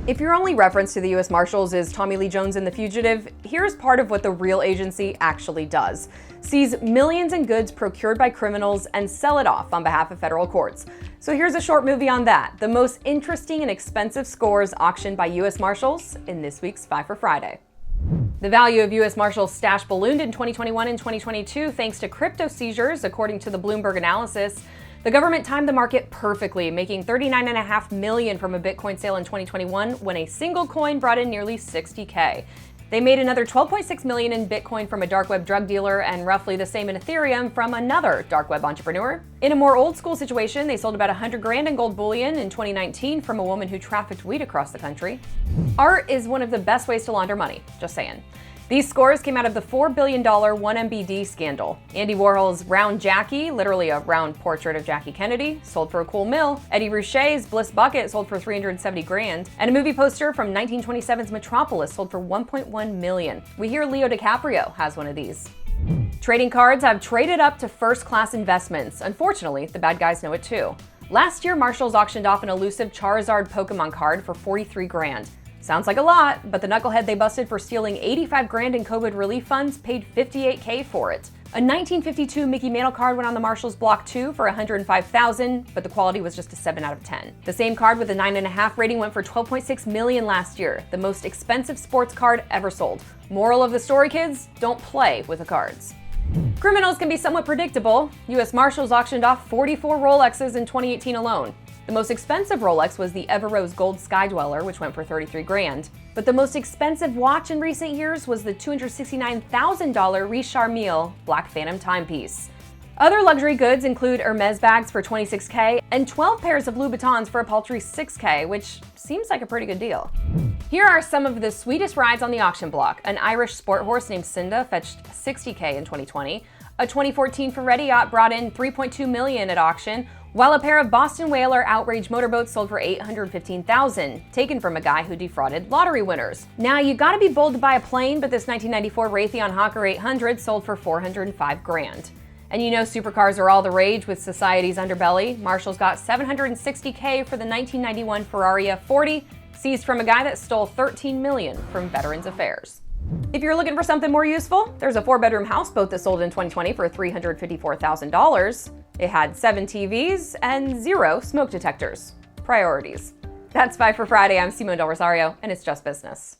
If your only reference to the US Marshals is Tommy Lee Jones in The Fugitive, here's part of what the real agency actually does. Seize millions in goods procured by criminals and sell it off on behalf of federal courts. So here's a short movie on that, the most interesting and expensive scores auctioned by US Marshals in this week's 5 for Friday. The value of US Marshals stash ballooned in 2021 and 2022 thanks to crypto seizures, according to the Bloomberg analysis. The government timed the market perfectly, making $39.5 million from a Bitcoin sale in 2021 when a single coin brought in nearly $60K. They made another $12.6 million in Bitcoin from a dark web drug dealer and roughly the same in Ethereum from another dark web entrepreneur. In a more old school situation, they sold about $100,000 in gold bullion in 2019 from a woman who trafficked weed across the country. Art is one of the best ways to launder money, just saying. These scores came out of the $4 billion 1MBD scandal. Andy Warhol's Round Jackie, literally a round portrait of Jackie Kennedy, sold for a cool $1 million. Eddie Rouché's Bliss Bucket sold for $370,000. And a movie poster from 1927's Metropolis sold for $1.1 million. We hear Leo DiCaprio has one of these. Trading cards have traded up to first-class investments. Unfortunately, the bad guys know it too. Last year, Marshals auctioned off an elusive Charizard Pokemon card for $43,000. Sounds like a lot, but the knucklehead they busted for stealing $85,000 in COVID relief funds paid $58K for it. A 1952 Mickey Mantle card went on the Marshals block too for $105,000, but the quality was just a 7 out of 10. The same card with a 9.5 rating went for $12.6 million last year, the most expensive sports card ever sold. Moral of the story, kids, don't play with the cards. Criminals can be somewhat predictable. US Marshals auctioned off 44 Rolexes in 2018 alone. The most expensive Rolex was the Everose Gold Sky Dweller, which went for $33,000. But the most expensive watch in recent years was the $269,000 Richard Mille Black Phantom timepiece. Other luxury goods include Hermes bags for $26K and 12 pairs of Louboutins for a paltry $6K, which seems like a pretty good deal. Here are some of the sweetest rides on the auction block. An Irish sport horse named Cinda fetched $60K in 2020. A 2014 Ferretti yacht brought in $3.2 million at auction, while a pair of Boston Whaler outrage motorboats sold for $815,000, taken from a guy who defrauded lottery winners. Now, you gotta be bold to buy a plane, but this 1994 Raytheon Hawker 800 sold for $405,000. And you know supercars are all the rage with society's underbelly. Marshals got $760K for the 1991 Ferrari F40, seized from a guy that stole $13 million from Veterans Affairs. If you're looking for something more useful, there's a 4-bedroom houseboat that sold in 2020 for $354,000. It had 7 TVs and 0 smoke detectors. Priorities. That's 5 for Friday. I'm Simone Del Rosario, and it's just business.